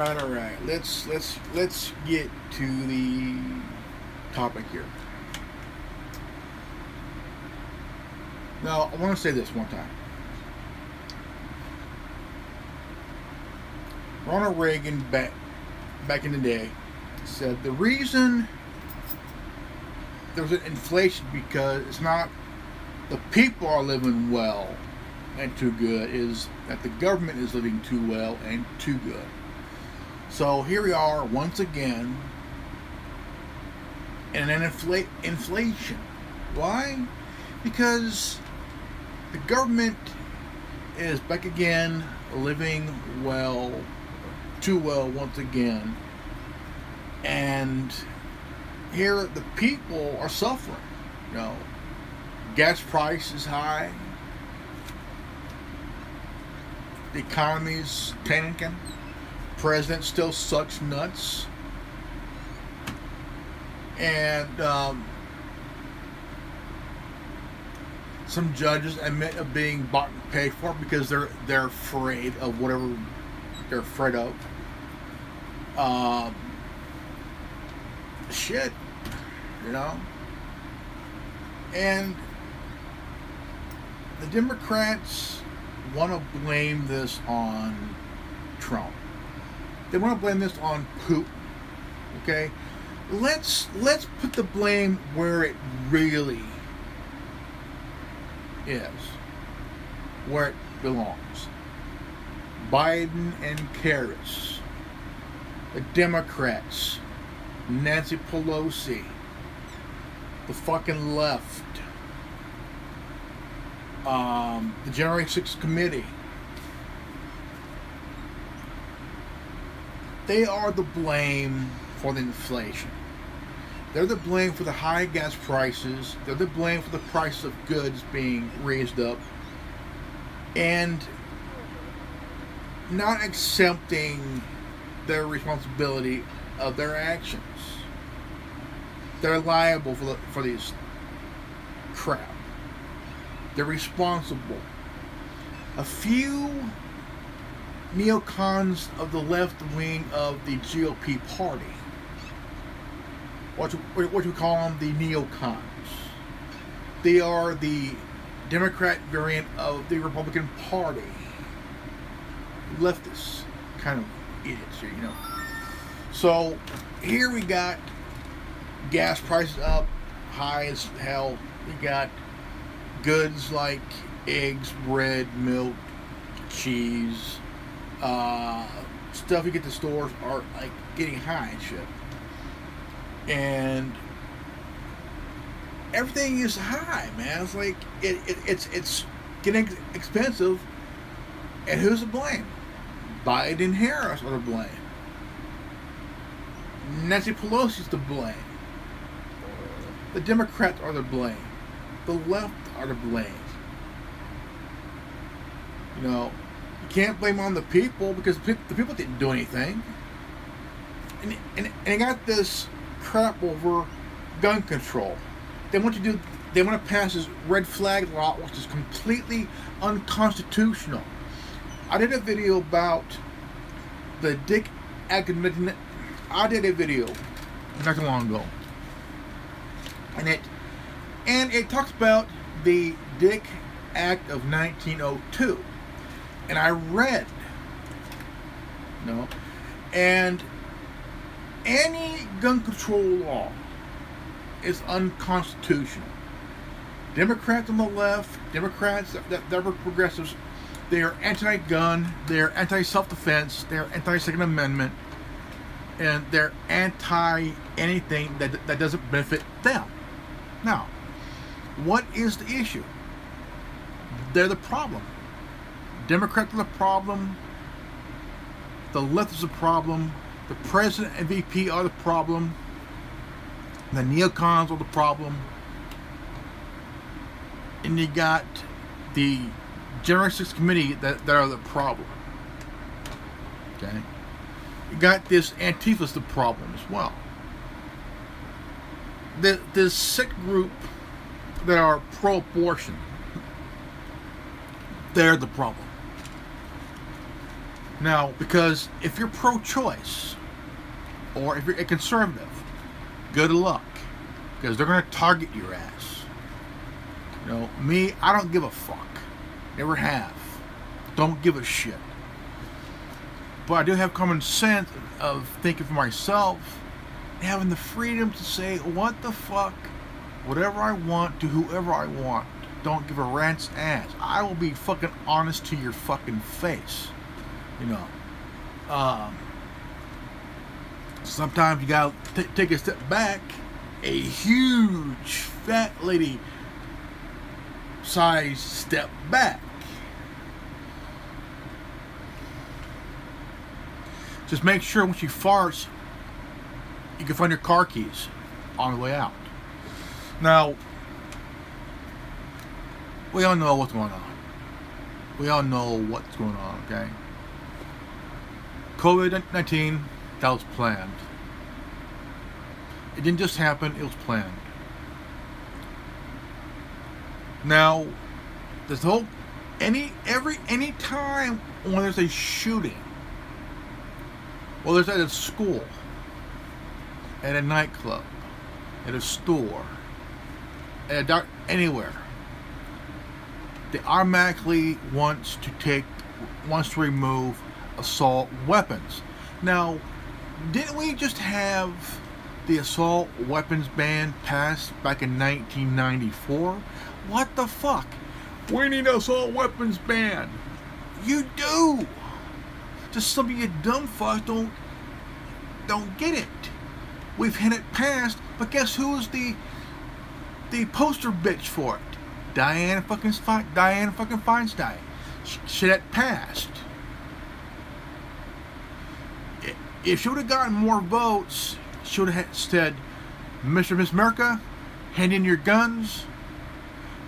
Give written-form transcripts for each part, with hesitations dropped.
All right. Let's get to the topic here. Now, I want to say this one time. Ronald Reagan back in the day said the reason there's an inflation because it's not the people are living well and too good, is that the government is living too well and too good. So here we are once again in an inflation. Why? Because the government is back again living well, too well once again. And here the people are suffering. You know, gas price is high. The economy's tanking. President still sucks nuts. And some judges admit of being bought and paid for because they're afraid of whatever they're afraid of. Shit, you know. And the Democrats want to blame this on Trump. They want to blame this on Putin. Okay, let's put the blame where it really is, where it belongs. Biden and Harris, the Democrats, Nancy Pelosi, the fucking left, the January 6th committee. They are the blame for the inflation. They're the blame for the high gas prices. They're the blame for the price of goods being raised up. And not accepting their responsibility of their actions. They're liable for these crap. They're responsible. A few neocons of the left wing of the GOP party. What you call them? The neocons. They are the Democrat variant of the Republican Party. Leftists, kind of idiots here, you know. So here we got gas prices up high as hell. We got goods like eggs, bread, milk, cheese, stuff you get at the stores are like getting high and shit. And everything is high, man. It's like it's getting expensive. And who's to blame? Biden and Harris are to blame. Nancy Pelosi's to blame. The Democrats are to blame. The left are to blame. You know, you can't blame on the people because the people didn't do anything. And they got this crap over gun control. They want to pass this red flag law, which is completely unconstitutional. I did a video about the Dick Act. I did a video not too long ago, and it talks about the Dick Act of 1902, and I read, and any gun control law is unconstitutional. Democrats on the left, Democrats that are progressives, they are anti-gun, they're anti-self-defense, they're anti-Second Amendment, and they're anti-anything that doesn't benefit them. Now, what is the issue? They're the problem. Democrats are the problem. The left is the problem. The president and VP are the problem. The neocons are the problem. And you got the January 6th committee that are the problem. Okay? You got this Antifa's the problem as well. This sick group that are pro-abortion, they're the problem. Now, because if you're pro-choice, or if you're a conservative, good luck, because they're going to target your ass. You know, me, I don't give a fuck. Never have. Don't give a shit. But I do have common sense of thinking for myself, having the freedom to say what the fuck, whatever I want to whoever I want. Don't give a rat's ass. I will be fucking honest to your fucking face. You know. Sometimes you gotta take a step back. A huge fat lady size step back. Just make sure when she farts, you can find your car keys on the way out. Now, we all know what's going on. We all know what's going on, okay? COVID-19, that was planned. It didn't just happen, it was planned. Now, this whole, any time when there's a shooting, whether it's at a school, at a nightclub, at a store, at a doctor, anywhere, they automatically wants to remove assault weapons. Now, didn't we just have the assault weapons ban passed back in 1994? What the fuck? We need an assault weapons ban. You do. Just some of you dumb fucks don't get it. We've had it passed, but guess who's the poster bitch for it? Dianne fucking Feinstein. She had passed. If she would have gotten more votes, she would have said, Mr. and Miss America, hand in your guns.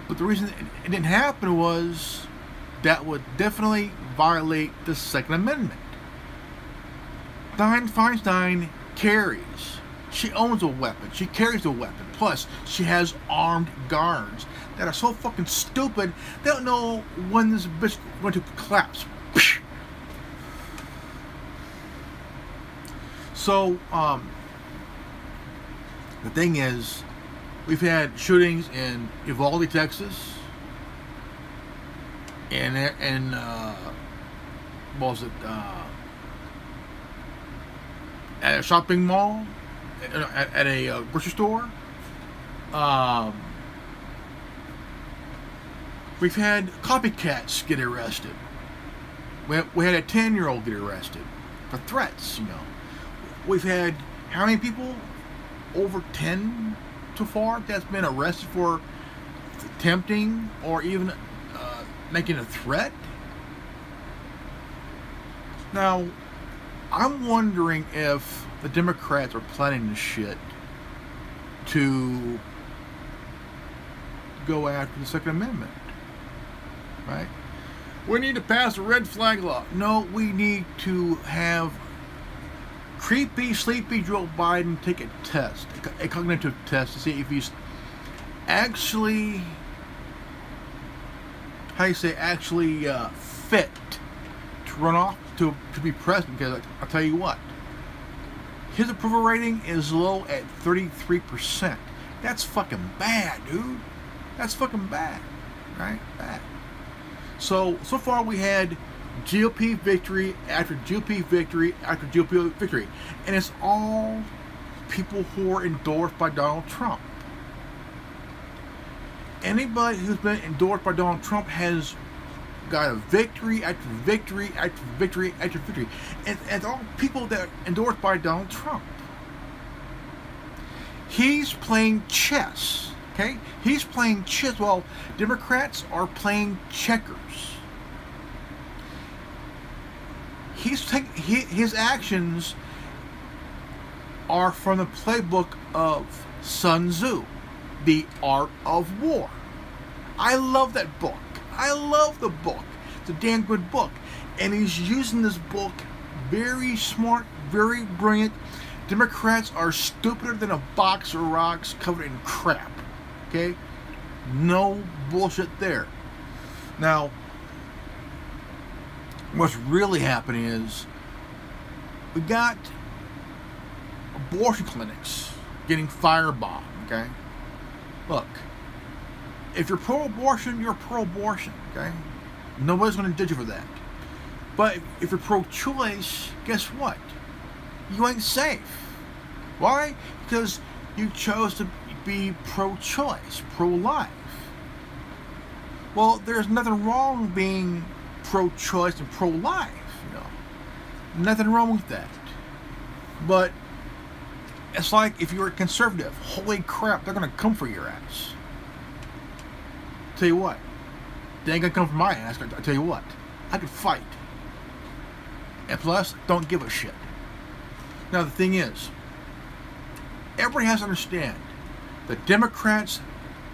But the reason it didn't happen was that would definitely violate the Second Amendment. Dianne Feinstein carries. She owns a weapon. She carries a weapon. Plus, she has armed guards that are so fucking stupid, they don't know when this bitch went to collapse. So, the thing is, we've had shootings in Uvalde, Texas, and what was it? At a shopping mall, at a grocery store. We've had copycats get arrested. We had a 10-year-old get arrested for threats, you know. We've had how many people? Over 10 so far that's been arrested for attempting or even making a threat. Now, I'm wondering if the Democrats are planning this shit to go after the Second Amendment. Right? We need to pass a red flag law. No, we need to have creepy, sleepy Joe Biden take a test, a cognitive test, to see if he's actually, fit to run off to be president. Because I'll tell you what, his approval rating is low at 33%. That's fucking bad, dude. That's fucking bad, right? Bad. So far we had GOP victory after GOP victory after GOP victory. And it's all people who are endorsed by Donald Trump. Anybody who's been endorsed by Donald Trump has got a victory after victory after victory after victory. And it's all people that are endorsed by Donald Trump. He's playing chess. Okay? He's playing chess while Democrats are playing checkers. His actions are from the playbook of Sun Tzu, The Art of War. I love that book. I love the book. It's a damn good book. And he's using this book very smart, very brilliant. Democrats are stupider than a box of rocks covered in crap. Okay? No bullshit there. Now, What's really happening is we got abortion clinics getting firebombed, okay? Look, if you're pro-abortion, you're pro-abortion, okay? Nobody's going to judge you for that. But if you're pro-choice, guess what? You ain't safe. Why? Because you chose to be pro-choice, pro-life. Well, there's nothing wrong being pro-choice and pro-life, you know. Nothing wrong with that. But it's like if you're a conservative, holy crap, they're going to come for your ass. Tell you what, they ain't going to come for my ass. I tell you what, I could fight. And plus, don't give a shit. Now, the thing is, everybody has to understand that Democrats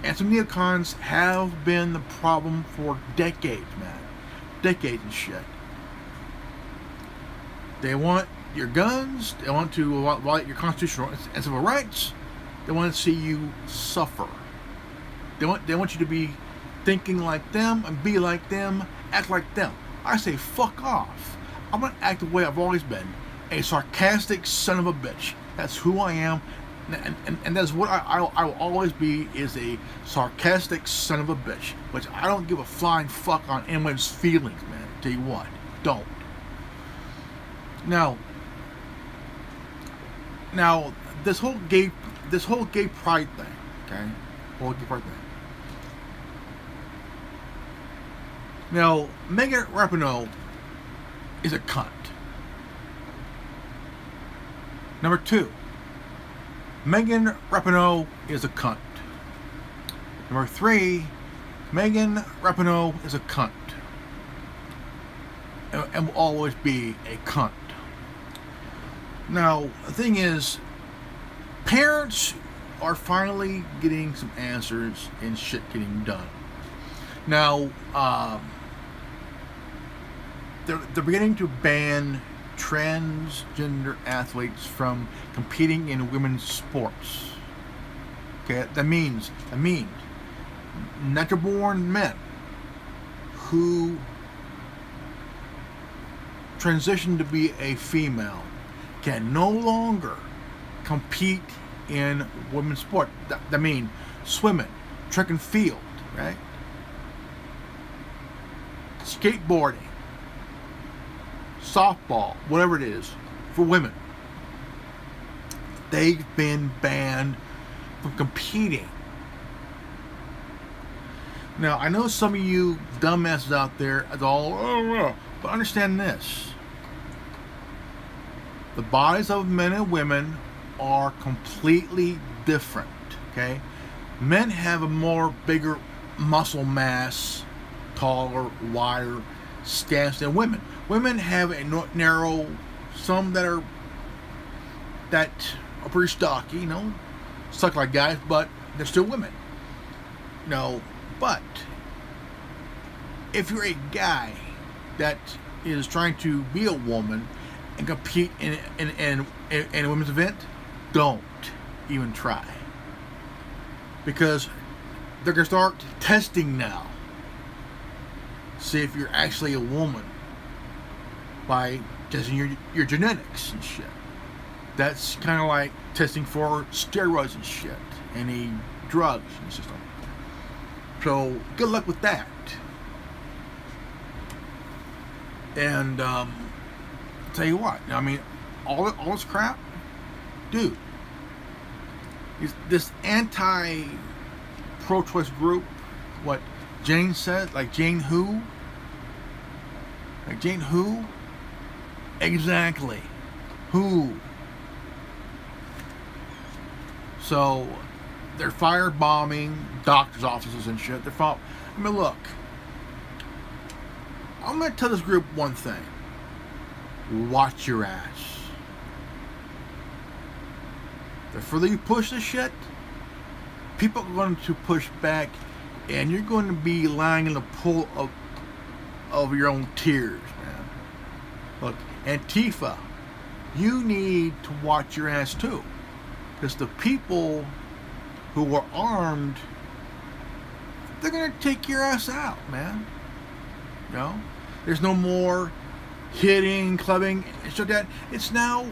and some neocons have been the problem for decades, man. Decades and shit. They want your guns. They want to violate your constitutional and civil rights. They want to see you suffer. They want you to be thinking like them and be like them, act like them. I say, fuck off. I'm going to act the way I've always been. A sarcastic son of a bitch. That's who I am. And that's what I will always be, is a sarcastic son of a bitch. Which I don't give a flying fuck on anyone's feelings, man. Tell you what. Don't. Now, this whole gay pride thing, okay? Whole gay pride thing. Now, Megan Rapinoe is a cunt. Number 2, Megan Rapinoe is a cunt. Number 3, Megan Rapinoe is a cunt. And will always be a cunt. Now, the thing is, parents are finally getting some answers and shit getting done. Now, they're beginning to ban transgender athletes from competing in women's sports. Okay, that means natural-born men who transition to be a female can no longer compete in women's sport. That means swimming, track and field, right? Skateboarding, softball, whatever it is, for women. They've been banned from competing. Now, I know some of you dumbasses out there are all, but understand this. The bodies of men and women are completely different, okay? Men have a more bigger muscle mass, taller, wider stance than women. Women have a narrow, some that are pretty stocky, you know, suck like guys, but they're still women. No, but if you're a guy that is trying to be a woman and compete in a women's event, don't even try. Because they're going to start testing now. See if you're actually a woman by testing your genetics and shit. That's kind of like testing for steroids and shit. Any drugs in the system. So, good luck with that. And, I'll tell you what, I mean, all this crap, dude, this anti-pro-choice group, what Jane said, like Jane who? Like Jane who? Exactly. Who? So, they're firebombing doctors' offices and shit. I mean, look, I'm going to tell this group one thing. Watch your ass. The further you push this shit, people are going to push back, and you're going to be lying in the pool of your own tears, man. Look, Antifa, you need to watch your ass too. Because the people who are armed, they're going to take your ass out, man. You know? There's no more hitting, clubbing, and so that it's now,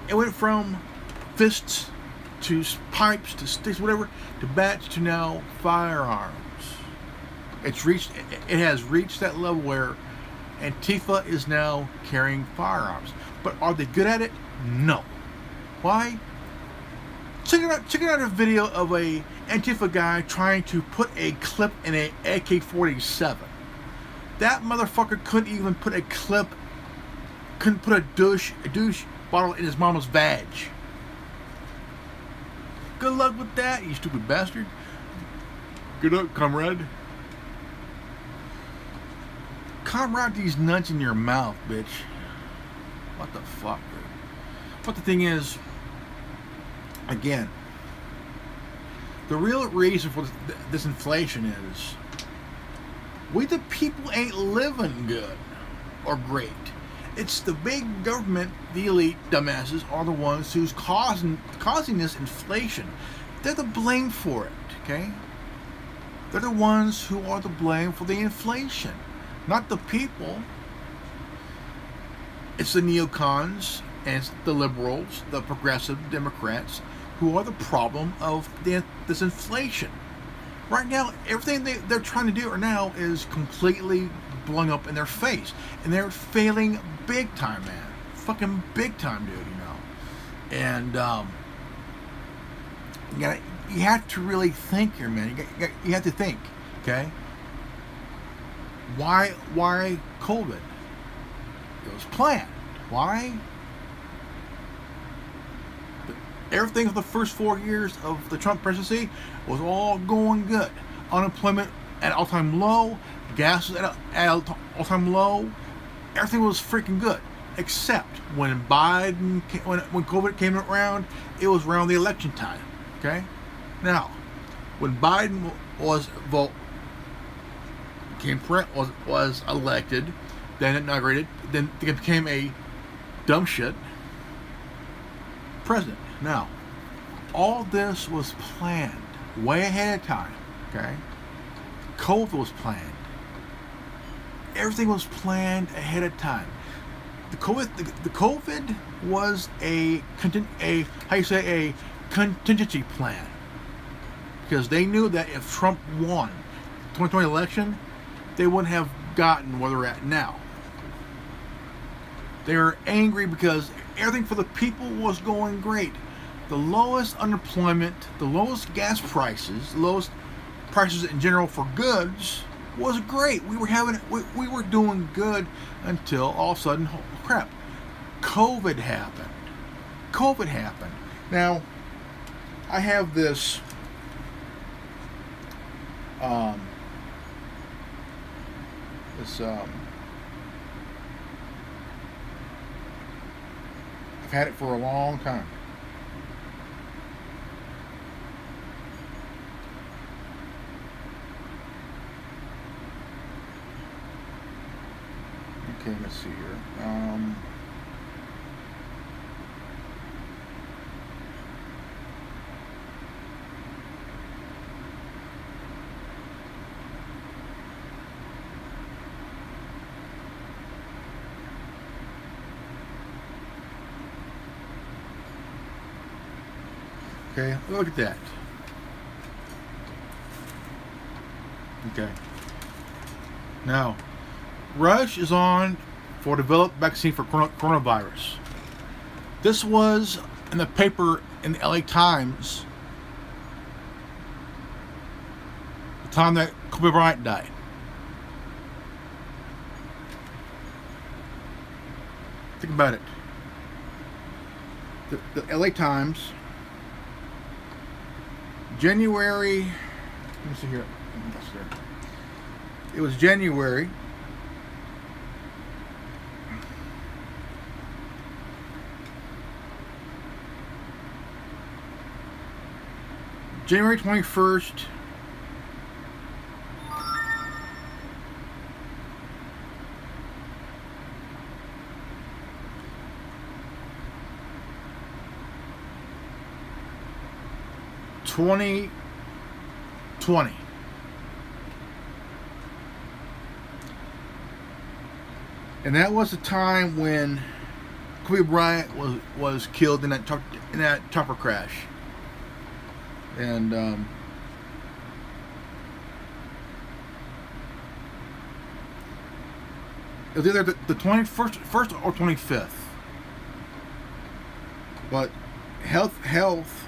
it went from fists to pipes to sticks, whatever, to bats to now firearms. It has reached that level where Antifa is now carrying firearms. But are they good at it? No. Why? Check out a video of a Antifa guy trying to put a clip in a AK-47. That motherfucker couldn't even put a clip, couldn't put a douche bottle in his mama's vag. Good luck with that, you stupid bastard. Good luck, comrade. Comrade, these nuts in your mouth, bitch. What the fuck, dude? But the thing is, again, the real reason for this inflation is we the people ain't living good or great. It's the big government, the elite dumbasses, are the ones who's causing this inflation. They're the blame for it, okay? They're the ones who are the blame for the inflation, not the people. It's the neocons and it's the liberals, the progressive Democrats, who are the problem of this inflation. Right now, everything they're trying to do right now is completely blowing up in their face. And they're failing big time, man. Fucking big time, dude, you know. And you have to really think here, man. You have to think, okay? Why COVID? It was planned. Why? Everything for the first 4 years of the Trump presidency was all going good. Unemployment at all-time low. Gas was at all-time low. Everything was freaking good. Except when when COVID came around, it was around the election time. Okay? Now, when Biden was elected, then inaugurated, then it became a dumb shit president. Now, all this was planned way ahead of time, okay? COVID was planned. Everything was planned ahead of time. The COVID was a contingency plan, because they knew that if Trump won the 2020 election, they wouldn't have gotten where they're at now. They were angry because everything for the people was going great. The lowest unemployment, the lowest gas prices, the lowest prices in general for goods was great. We were doing good until all of a sudden, oh crap, COVID happened. Now, I have this I've had it for a long time. Okay, let's see here. Okay, look at that. Okay. Now, rush is on for developed vaccine for coronavirus. This was in the paper in the LA Times the time that Kobe Bryant died. Think about it. The LA Times, January, let me see here. It was January. January 21st. $2020. And that was the time when Kobe Bryant was killed in that chopper crash. And it was either the 21st or 25th. But health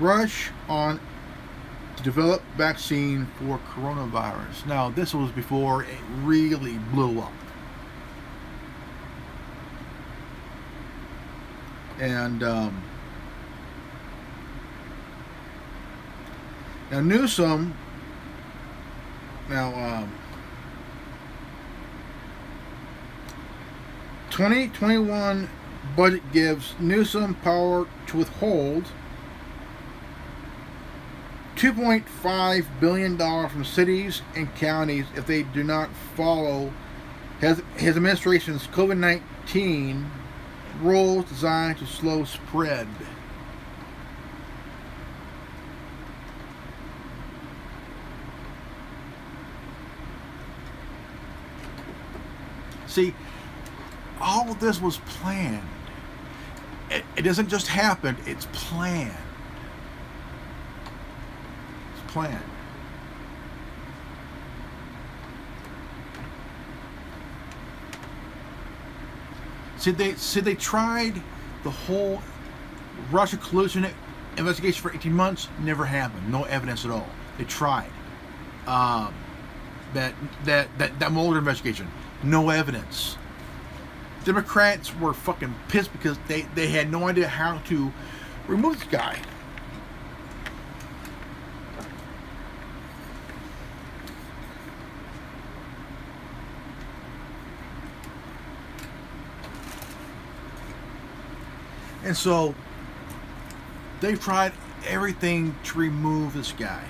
rush on to develop vaccine for coronavirus. Now, this was before it really blew up. And now Newsom, 2021 budget gives Newsom power to withhold $2.5 billion from cities and counties if they do not follow his administration's COVID-19 rules designed to slow spread. See, all of this was planned. It doesn't just happen, it's planned. It's planned. See, they tried the whole Russia collusion investigation for 18 months. Never happened. No evidence at all. They tried that Mueller investigation. No evidence. Democrats were fucking pissed because they had no idea how to remove this guy. And so they've tried everything to remove this guy.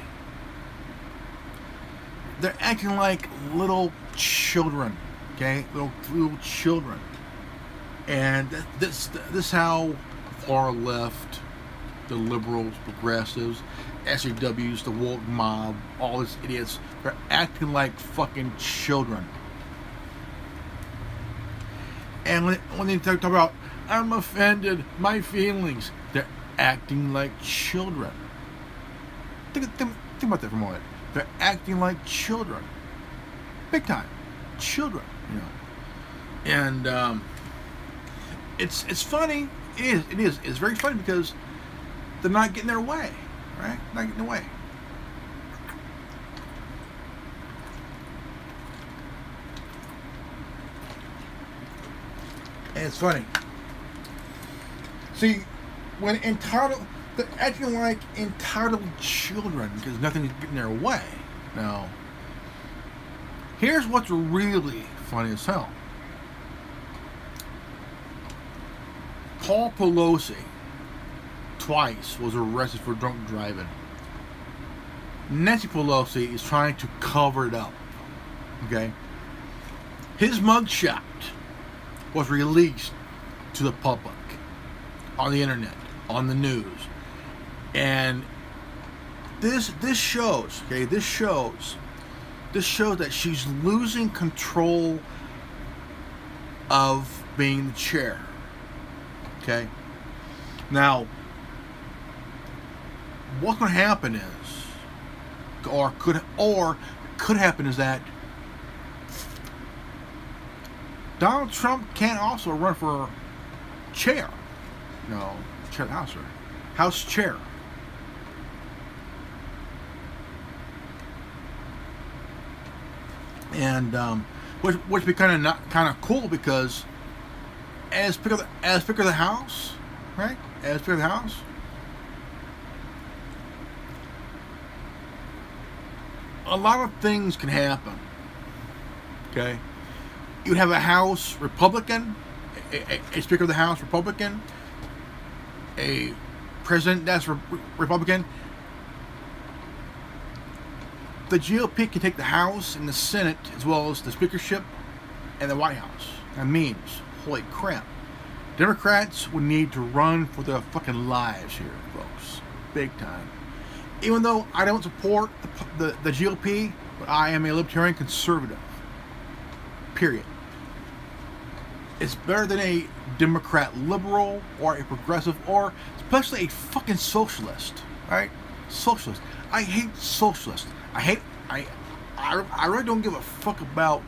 They're acting like little children, okay? Little children. And this is how far left, the liberals, progressives, SJWs, the woke mob, all these idiots, they're acting like fucking children. And when they talk about, I'm offended, my feelings, they're acting like children. Think about that for a moment. They're acting like children. Big time. Children, you know. And it's funny. It is. It's very funny because they're not getting their way, right? Not getting their way. And it's funny. See, when entitled, they're acting like entitled children because nothing's getting their way. Now, here's what's really funny as hell. Paul Pelosi twice was arrested for drunk driving. Nancy Pelosi is trying to cover it up. Okay? His mugshot was released to the public on the internet, on the news. And this shows, okay, this shows that she's losing control of being the chair. Okay? Now, what's going to happen is, or could happen is that Donald Trump can't also run for chair. No, chair of the House, or House chair. And which would be kind of cool because as Speaker of the House, right? As Speaker of the House, a lot of things can happen. Okay, you would have a House Republican, a Speaker of the House Republican, a president that's Republican. The GOP can take the House and the Senate as well as the speakership and the White House. That means, holy crap, Democrats would need to run for their fucking lives here, folks. Big time. Even though I don't support the GOP, but I am a libertarian conservative. Period. It's better than a Democrat liberal or a progressive or especially a fucking socialist. Right? Socialist. I hate socialists. I really don't give a fuck about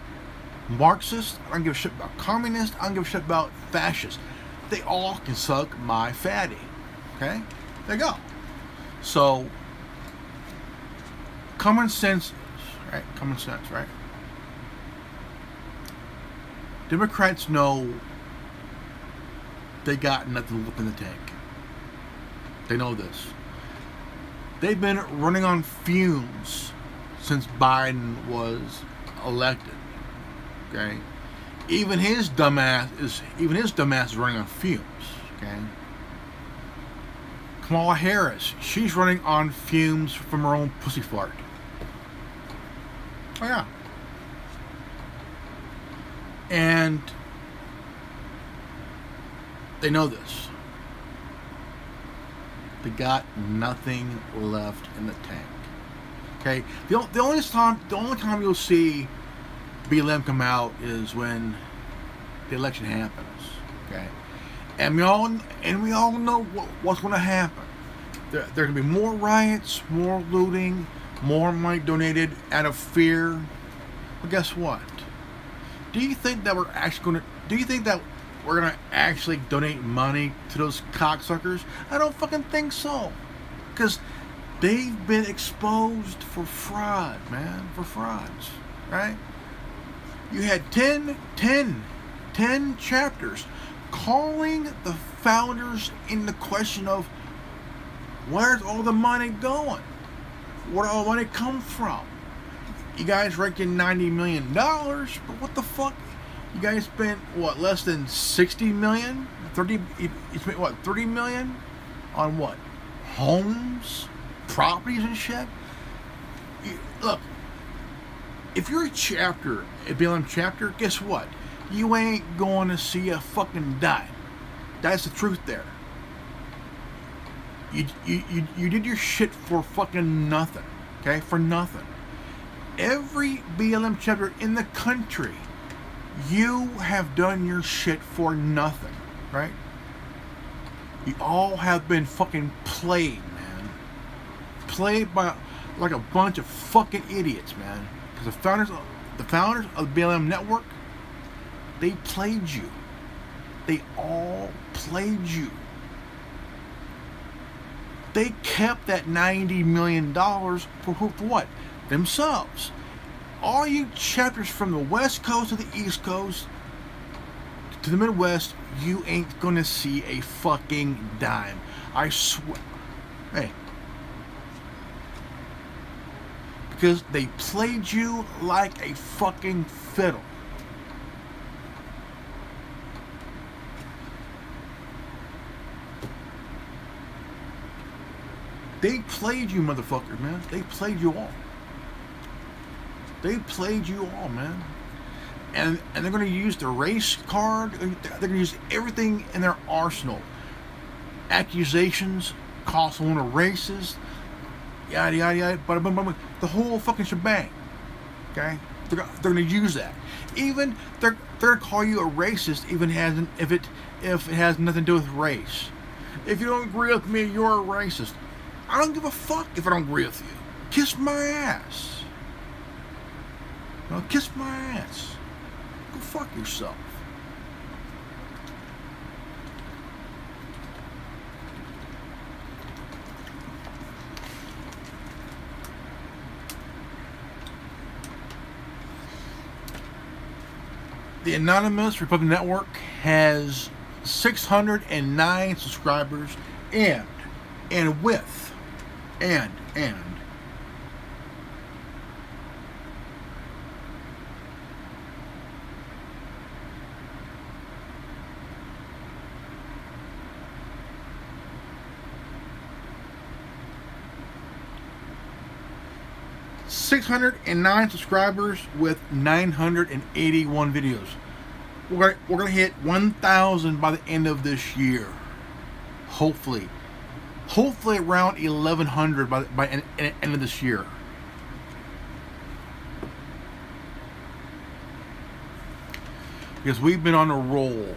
Marxists. I don't give a shit about communists. I don't give a shit about fascists. They all can suck my fatty. Okay? There you go. So, common sense, right? Common sense, right? Democrats know they got nothing left in the tank. They know this. They've been running on fumes since Biden was elected. Okay? Even his dumbass is running on fumes. Okay? Kamala Harris, she's running on fumes from her own pussy fart. Oh yeah. And they know this. They got nothing left in the tank. Okay? The only time you'll see BLM come out is when the election happens. Okay? And we all know what's going to happen. There going to be more riots, more looting, more money donated out of fear. But guess what? Do you think that we're going to actually donate money to those cocksuckers? I don't fucking think so. Because they've been exposed for fraud, man. For frauds. Right? You had 10 chapters calling the founders into question of where's all the money going? Where did all the money come from? You guys reckon $90 million, but what the fuck? You guys spent what, less than $60 million? You spent what, $30 million on what? Homes, properties and shit? Look, if you're a BLM chapter, guess what? You ain't going to see a fucking dime. That's the truth there. You did your shit for fucking nothing. Okay? For nothing. Every BLM chapter in the country, you have done your shit for nothing. Right? You all have been fucking played, man. Played by like a bunch of fucking idiots, man. Because the founders of the BLM network, they played you. They all played you. They kept that $90 million for what? Themselves. All you chapters from the West Coast to the East Coast to the Midwest, you ain't gonna see a fucking dime. I swear. Hey. Because they played you like a fucking fiddle. They played you, motherfuckers, man. They played you all. They played you all, man. And they're going to use the race card. They're going to use everything in their arsenal. Accusations, call someone a racist, yada, yada, yada, bada, bada, bada, the whole fucking shebang. Okay? They're going to use that. Even, they're going to call you a racist even if it has nothing to do with race. If you don't agree with me, you're a racist. I don't give a fuck if I don't agree with you. Kiss my ass. No, kiss my ass. Go fuck yourself. The Anonymous Republican Network has 609 subscribers and with 609 subscribers with 981 videos. We're gonna hit 1,000 by the end of this year. Hopefully around 1,100 by the end of this year. because we've been on a roll.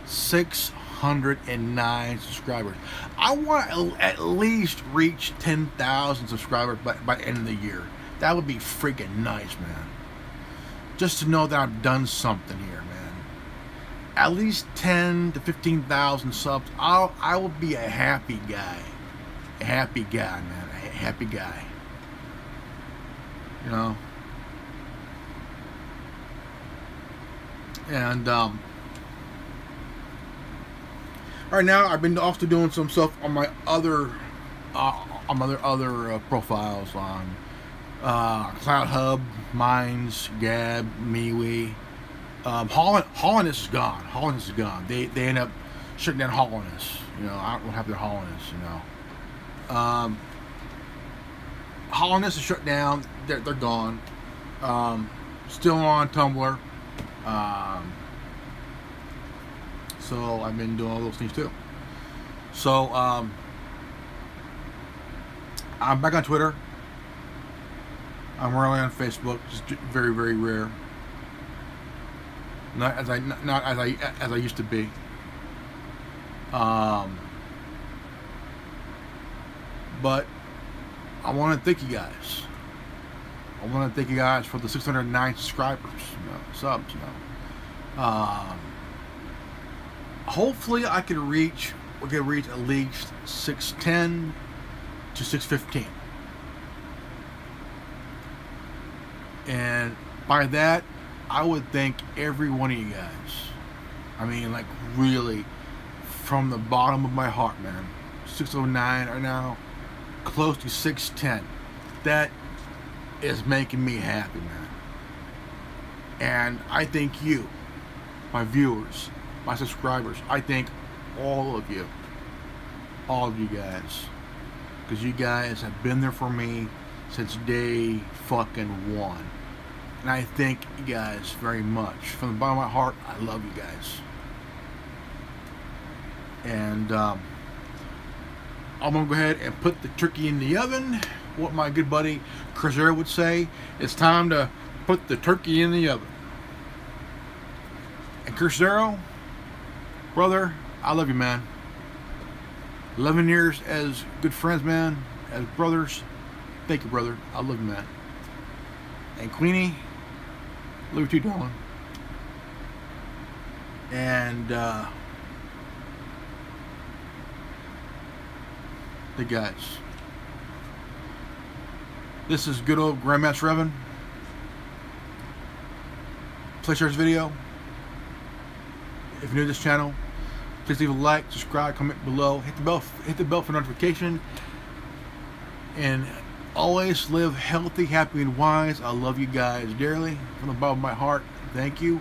609 subscribers. I want to at least reach 10,000 subscribers by the end of the year. That would be freaking nice, man. Just to know that I've done something here, man. At least 10 to 15,000 subs. I will be a happy guy. A happy guy, man. A happy guy. You know? And, right now, I've been also doing some stuff on my other profiles on Cloud Hub, Minds, Gab, MeWe. Holliness is gone. Holliness is gone. They end up shutting down Holliness. You know, I don't have their Holliness. You know, Holliness is shut down. They're gone. Still on Tumblr. So I've been doing all those things too. So I'm back on Twitter. I'm rarely on Facebook, just very, very rare. Not as I used to be. But I want to thank you guys. I want to thank you guys for the 609 subscribers, subs. Hopefully, we can reach at least 610 to 615. And by that, I would thank every one of you guys. I mean, like, really, from the bottom of my heart, man. 609 right now, close to 610. That is making me happy, man. And I thank you, my viewers, my subscribers. I thank all of you guys, because you guys have been there for me since day fucking one. And I thank you guys very much. From the bottom of my heart, I love you guys. And I'm going to go ahead and put the turkey in the oven. What my good buddy Chris Zero would say, it's time to put the turkey in the oven. And Chris Zero, brother, I love you, man. 11 years as good friends, man, as brothers. Thank you, brother. I love you, man. And Queenie, love you too, darling. And the guys. This is good old Grandmaster Evan. Please share this video. If you're new to this channel, please leave a like, subscribe, comment below, hit the bell for notification, and always live healthy, happy, and wise. I love you guys dearly from the bottom of my heart. Thank you,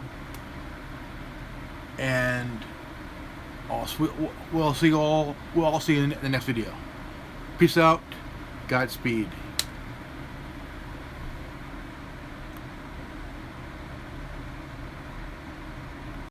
and we'll see you all. We'll all see you in the next video. Peace out. Godspeed.